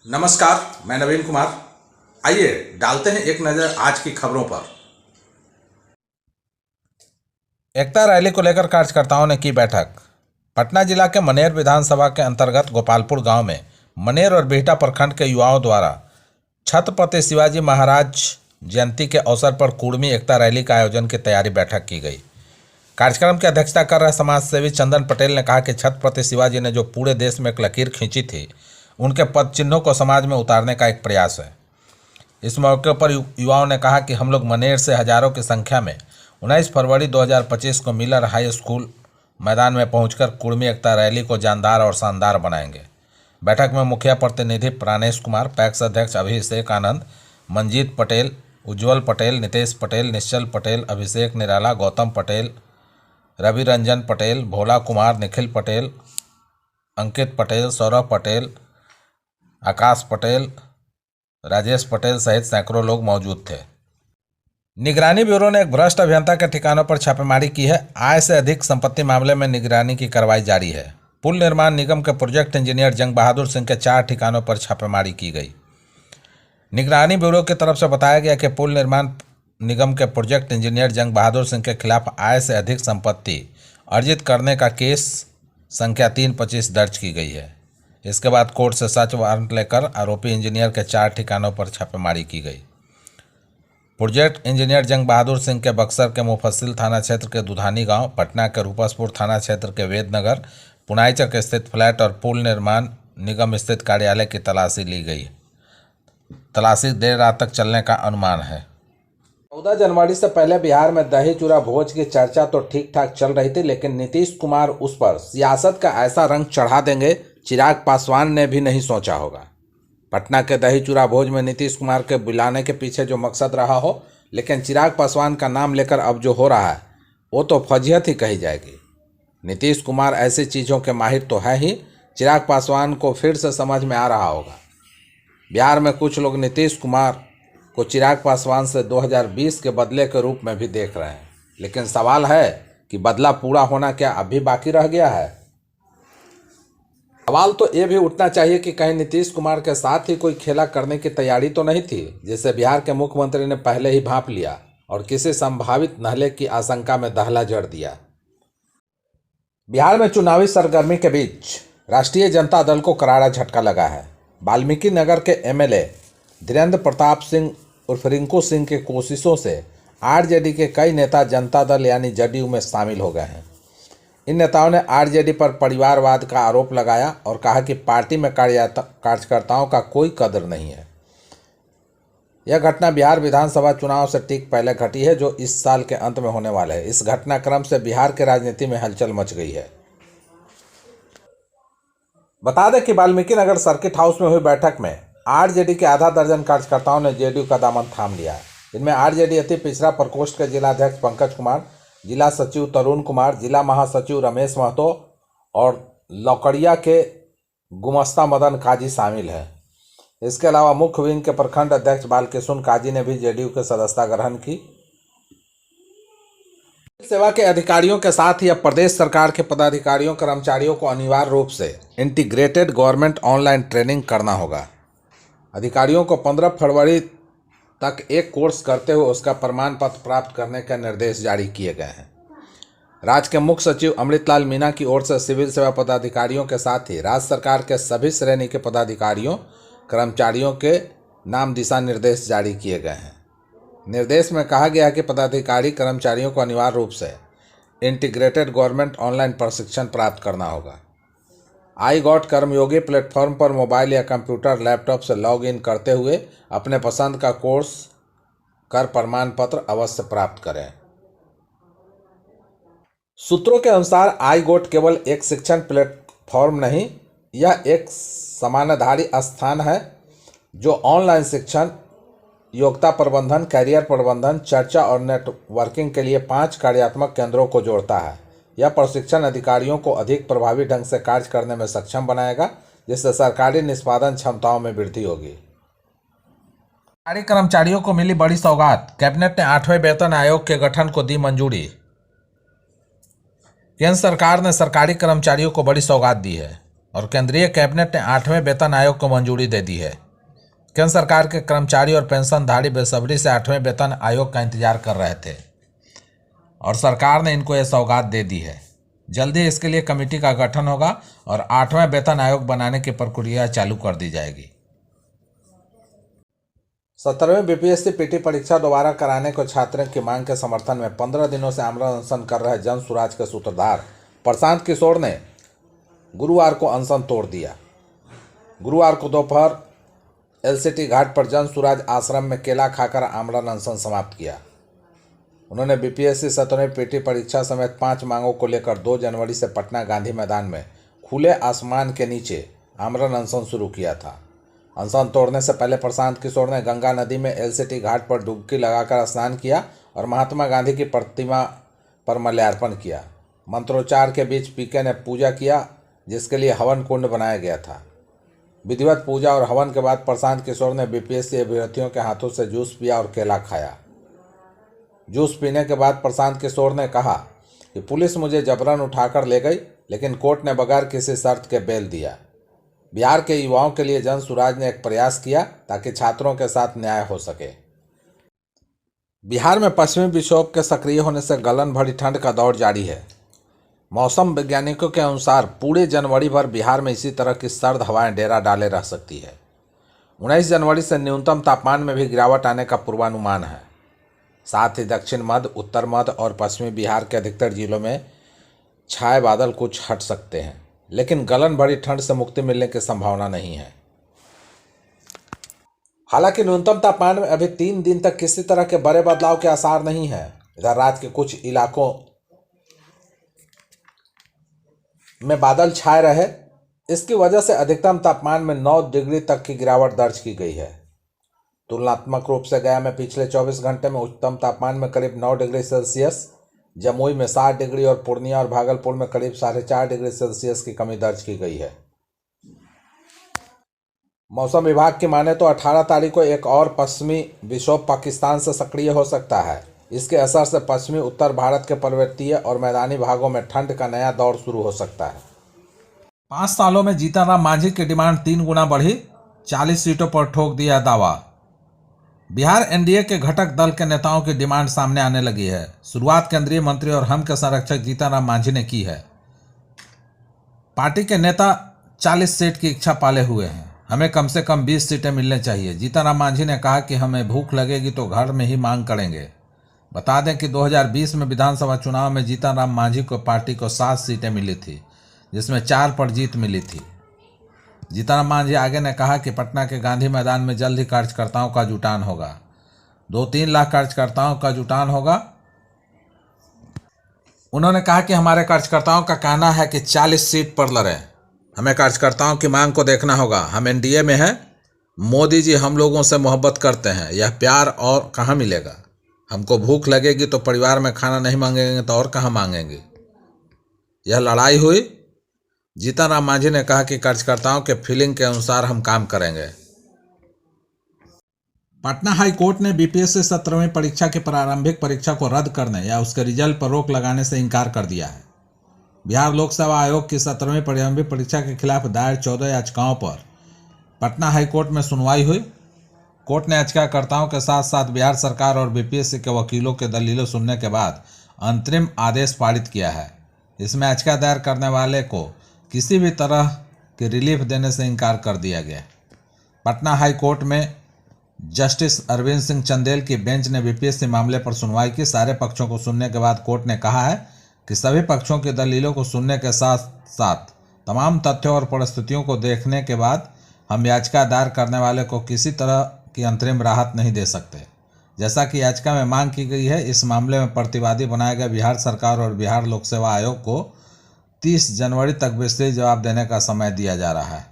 नमस्कार, मैं नवीन कुमार। आइए डालते हैं एक नज़र आज की खबरों पर। एकता रैली को लेकर कार्यकर्ताओं ने की बैठक। पटना जिला के मनेर विधानसभा के अंतर्गत गोपालपुर गांव में मनेर और बिहटा प्रखंड के युवाओं द्वारा छत्रपति शिवाजी महाराज जयंती के अवसर पर कुर्मी एकता रैली का आयोजन की तैयारी बैठक की गई। कार्यक्रम की अध्यक्षता कर रहे समाज सेवी चंदन पटेल ने कहा कि छत्रपति शिवाजी ने जो पूरे देश में एक लकीर खींची थी, उनके पद चिन्हों को समाज में उतारने का एक प्रयास है। इस मौके पर युवाओं ने कहा कि हम लोग मनेर से हजारों की संख्या में 19 फरवरी 2025 को मिलर हाई स्कूल मैदान में पहुंचकर कुर्मी एकता रैली को जानदार और शानदार बनाएंगे। बैठक में मुखिया प्रतिनिधि प्राणेश कुमार, पैक्स अध्यक्ष अभिषेक आनंद, मंजीत पटेल, उज्जवल पटेल, नितेश पटेल, निश्चल पटेल, अभिषेक निराला, गौतम पटेल, रवि रंजन पटेल, भोला कुमार, निखिल पटेल, अंकित पटेल, सौरभ पटेल, आकाश पटेल, राजेश पटेल सहित सैकड़ों लोग मौजूद थे। निगरानी ब्यूरो ने एक भ्रष्ट अभियंता के ठिकानों पर छापेमारी की है। आय से अधिक संपत्ति मामले में निगरानी की कार्रवाई जारी है। पुल निर्माण निगम के प्रोजेक्ट इंजीनियर जंग बहादुर सिंह के 4 ठिकानों पर छापेमारी की गई। निगरानी ब्यूरो की तरफ से बताया गया कि पुल निर्माण निगम के प्रोजेक्ट इंजीनियर जंग बहादुर सिंह के खिलाफ आय से अधिक संपत्ति अर्जित करने का केस संख्या 325 दर्ज की गई है। इसके बाद कोर्ट से सर्च वारंट लेकर आरोपी इंजीनियर के 4 ठिकानों पर छापेमारी की गई। प्रोजेक्ट इंजीनियर जंग बहादुर सिंह के बक्सर के मुफस्सिल थाना क्षेत्र के दुधानी गांव, पटना के रूपसपुर थाना क्षेत्र के वेदनगर, पुनाईचक स्थित फ्लैट और पुल निर्माण निगम स्थित कार्यालय की तलाशी ली गई। तलाशी देर रात तक चलने का अनुमान है। 14 जनवरी से पहले बिहार में दही चूड़ा भोज की चर्चा तो ठीक ठाक चल रही थी, लेकिन नीतीश कुमार उस पर सियासत का ऐसा रंग चढ़ा देंगे, चिराग पासवान ने भी नहीं सोचा होगा। पटना के दही चूड़ा भोज में नीतीश कुमार के बुलाने के पीछे जो मकसद रहा हो, लेकिन चिराग पासवान का नाम लेकर अब जो हो रहा है वो तो फजीहत ही कही जाएगी। नीतीश कुमार ऐसी चीज़ों के माहिर तो है ही, चिराग पासवान को फिर से समझ में आ रहा होगा। बिहार में कुछ लोग नीतीश कुमार को चिराग पासवान से 2020 के बदले के रूप में भी देख रहे हैं, लेकिन सवाल है कि बदला पूरा होना क्या अभी बाकी रह गया है। सवाल तो ये भी उठना चाहिए कि कहीं नीतीश कुमार के साथ ही कोई खेला करने की तैयारी तो नहीं थी, जिसे बिहार के मुख्यमंत्री ने पहले ही भांप लिया और किसी संभावित नहले की आशंका में दहला जड़ दिया। बिहार में चुनावी सरगर्मी के बीच राष्ट्रीय जनता दल को करारा झटका लगा है। वाल्मीकि नगर के एमएलए धीरेन्द्र प्रताप सिंह उर्फ रिंकू सिंह की कोशिशों से आरजेडी के कई नेता जनता दल यानी जदयू में शामिल हो गए हैं। इन नेताओं ने आरजेडी पर परिवारवाद का आरोप लगाया और कहा कि पार्टी में कार्यकर्ताओं का कोई कदर नहीं है। यह घटना बिहार विधानसभा चुनाव से ठीक पहले घटी है, जो इस साल के अंत में होने वाले हैं। इस घटनाक्रम से बिहार की राजनीति में हलचल मच गई है। बता दें कि वाल्मीकि नगर सर्किट हाउस में हुई बैठक में आरजेडी के आधा दर्जन कार्यकर्ताओं ने जेडीयू का दामन थाम लिया है। इनमें आरजेडी अति पिछड़ा प्रकोष्ठ के जिलाध्यक्ष पंकज कुमार, जिला सचिव तरुण कुमार, जिला महासचिव रमेश महतो और लौकड़िया के गुमस्ता मदन काजी शामिल हैं। इसके अलावा मुख्य विंग के प्रखंड अध्यक्ष बालकिशुन काजी ने भी जेडीयू की सदस्यता ग्रहण की। सेवा के अधिकारियों के साथ ही अब प्रदेश सरकार के पदाधिकारियों कर्मचारियों को अनिवार्य रूप से इंटीग्रेटेड गवर्नमेंट ऑनलाइन ट्रेनिंग करना होगा। अधिकारियों को 15 फरवरी तक एक कोर्स करते हुए उसका प्रमाण पत्र प्राप्त करने के निर्देश जारी किए गए हैं। राज्य के मुख्य सचिव अमृतलाल मीणा की ओर से सिविल सेवा पदाधिकारियों के साथ ही राज्य सरकार के सभी श्रेणी के पदाधिकारियों कर्मचारियों के नाम दिशा निर्देश जारी किए गए हैं। निर्देश में कहा गया है कि पदाधिकारी कर्मचारियों को अनिवार्य रूप से इंटीग्रेटेड गवर्नमेंट ऑनलाइन प्रशिक्षण प्राप्त करना होगा। आई गॉट कर्मयोगी प्लेटफॉर्म पर मोबाइल या कंप्यूटर लैपटॉप से लॉग इन करते हुए अपने पसंद का कोर्स कर प्रमाण पत्र अवश्य प्राप्त करें। सूत्रों के अनुसार आई गॉट केवल एक शिक्षण प्लेटफॉर्म नहीं, यह एक समानाधारी स्थान है जो ऑनलाइन शिक्षण, योग्यता प्रबंधन, कैरियर प्रबंधन, चर्चा और नेटवर्किंग के लिए 5 कार्यात्मक केंद्रों को जोड़ता है। यह प्रशिक्षण अधिकारियों को अधिक प्रभावी ढंग से कार्य करने में सक्षम बनाएगा, जिससे सरकारी निष्पादन क्षमताओं में वृद्धि होगी। सरकारी कर्मचारियों को मिली बड़ी सौगात। कैबिनेट ने 8वें वेतन आयोग के गठन को दी मंजूरी। केंद्र सरकार ने सरकारी कर्मचारियों को बड़ी सौगात दी है। और केंद्रीय कैबिनेट ने 8वें वेतन आयोग को मंजूरी दे दी है। केंद्र सरकार के कर्मचारी और पेंशनधारी बेसब्री से 8वें वेतन आयोग का इंतजार कर रहे थे और सरकार ने इनको यह सौगात दे दी है। जल्दी इसके लिए कमेटी का गठन होगा और 8वें वेतन आयोग बनाने की प्रक्रिया चालू कर दी जाएगी। 17वीं बीपीएससी पीटी परीक्षा दोबारा कराने को छात्रों की मांग के समर्थन में 15 दिनों से आमरण अनशन कर रहे जन सुराज के सूत्रधार प्रशांत किशोर ने गुरुवार को अनशन तोड़ दिया। गुरुवार को दोपहर एलसीटी घाट पर जन सुराज आश्रम में केला खाकर आमरण अनशन समाप्त किया। उन्होंने बीपीएससी 17वीं पीटी परीक्षा समेत 5 मांगों को लेकर 2 जनवरी से पटना गांधी मैदान में खुले आसमान के नीचे आमरण अनशन शुरू किया था। अनशन तोड़ने से पहले प्रशांत किशोर ने गंगा नदी में एलसीटी घाट पर डुबकी लगाकर स्नान किया और महात्मा गांधी की प्रतिमा पर माल्यार्पण किया। मंत्रोच्चार के बीच पीके ने पूजा किया, जिसके लिए हवन कुंड बनाया गया था। विधिवत पूजा और हवन के बाद प्रशांत किशोर ने बीपीएससी अभ्यर्थियों के हाथों से जूस पिया और केला खाया। जूस पीने के बाद प्रशांत किशोर ने कहा कि पुलिस मुझे जबरन उठाकर ले गई, लेकिन कोर्ट ने बगैर किसी शर्त के बेल दिया। बिहार के युवाओं के लिए जन सुराज ने एक प्रयास किया ताकि छात्रों के साथ न्याय हो सके। बिहार में पश्चिमी विक्षोभ के सक्रिय होने से गलन भरी ठंड का दौर जारी है। मौसम वैज्ञानिकों के अनुसार पूरे जनवरी भर बिहार में इसी तरह की सर्द हवाएं डेरा डाले रह सकती है। 19 जनवरी से न्यूनतम तापमान में भी गिरावट आने का पूर्वानुमान है। साथ ही दक्षिण मध्य, उत्तर मध्य और पश्चिमी बिहार के अधिकतर जिलों में छाए बादल कुछ हट सकते हैं, लेकिन गलन भरी ठंड से मुक्ति मिलने की संभावना नहीं है। हालांकि न्यूनतम तापमान में अभी 3 दिन तक किसी तरह के बड़े बदलाव के आसार नहीं है। इधर राज्य के कुछ इलाकों में बादल छाए रहे, इसकी वजह से अधिकतम तापमान में 9 डिग्री तक की गिरावट दर्ज की गई है। तुलनात्मक रूप से गया में पिछले 24 घंटे में उच्चतम तापमान में करीब 9 डिग्री सेल्सियस, जमुई में 7 डिग्री और पूर्णिया और भागलपुर में करीब 4.5 डिग्री सेल्सियस की कमी दर्ज की गई है। मौसम विभाग की माने तो 18 तारीख को एक और पश्चिमी विक्षोभ पाकिस्तान से सक्रिय हो सकता है। इसके असर से पश्चिमी उत्तर भारत के पर्वतीय और मैदानी भागों में ठंड का नया दौर शुरू हो सकता है। 5 सालों में जीतनराम मांझी की डिमांड 3 गुना बढ़ी, 40 सीटों पर ठोक दिया दावा। बिहार एनडीए के घटक दल के नेताओं की डिमांड सामने आने लगी है। शुरुआत केंद्रीय मंत्री और हम के संरक्षक जीतनराम मांझी ने की है। पार्टी के नेता 40 सीट की इच्छा पाले हुए हैं। हमें कम से कम 20 सीटें मिलने चाहिए। जीतनराम मांझी ने कहा कि हमें भूख लगेगी तो घर में ही मांग करेंगे। बता दें कि 2020 में विधानसभा चुनाव में जीतनराम मांझी को पार्टी को 7 सीटें मिली थी, जिसमें 4 पर जीत मिली थी। जीतनराम मांझी आगे ने कहा कि पटना के गांधी मैदान में जल्द ही कार्यकर्ताओं का जुटान होगा। 2-3 लाख कार्यकर्ताओं का जुटान होगा। उन्होंने कहा कि हमारे कार्यकर्ताओं का कहना है कि 40 सीट पर लड़ें। हमें कार्यकर्ताओं की मांग को देखना होगा। हम एनडीए में हैं। मोदी जी हम लोगों से मोहब्बत करते हैं। यह प्यार और कहाँ मिलेगा? हमको भूख लगेगी तो परिवार में खाना नहीं मांगेंगे तो और कहाँ मांगेंगे? यह लड़ाई हुई। जीतनराम मांझी ने कहा कि कार्यकर्ताओं के फीलिंग के अनुसार हम काम करेंगे। पटना हाई कोर्ट ने बीपीएससी 17वीं परीक्षा की प्रारंभिक परीक्षा को रद्द करने या उसके रिजल्ट पर रोक लगाने से इनकार कर दिया है। बिहार लोक सेवा आयोग की 17वीं प्रारंभिक परीक्षा के खिलाफ दायर 14 याचिकाओं पर पटना हाई कोर्ट में सुनवाई हुई। कोर्ट ने याचिकाकर्ताओं के साथ साथ बिहार सरकार और बीपीएससी के वकीलों के दलीलें सुनने के बाद अंतरिम आदेश पारित किया है। इसमें याचिका दायर करने वाले को किसी भी तरह के रिलीफ देने से इनकार कर दिया गया। पटना हाई कोर्ट में जस्टिस अरविंद सिंह चंदेल की बेंच ने बीपीएससी मामले पर सुनवाई की। सारे पक्षों को सुनने के बाद कोर्ट ने कहा है कि सभी पक्षों की दलीलों को सुनने के साथ साथ तमाम तथ्यों और परिस्थितियों को देखने के बाद हम याचिका दायर करने वाले को किसी तरह की अंतरिम राहत नहीं दे सकते। जैसा कि याचिका में मांग की गई है, इस मामले में प्रतिवादी बनाए गए बिहार सरकार और बिहार लोक सेवा आयोग को 30 जनवरी तक विस्तृत जवाब देने का समय दिया जा रहा है।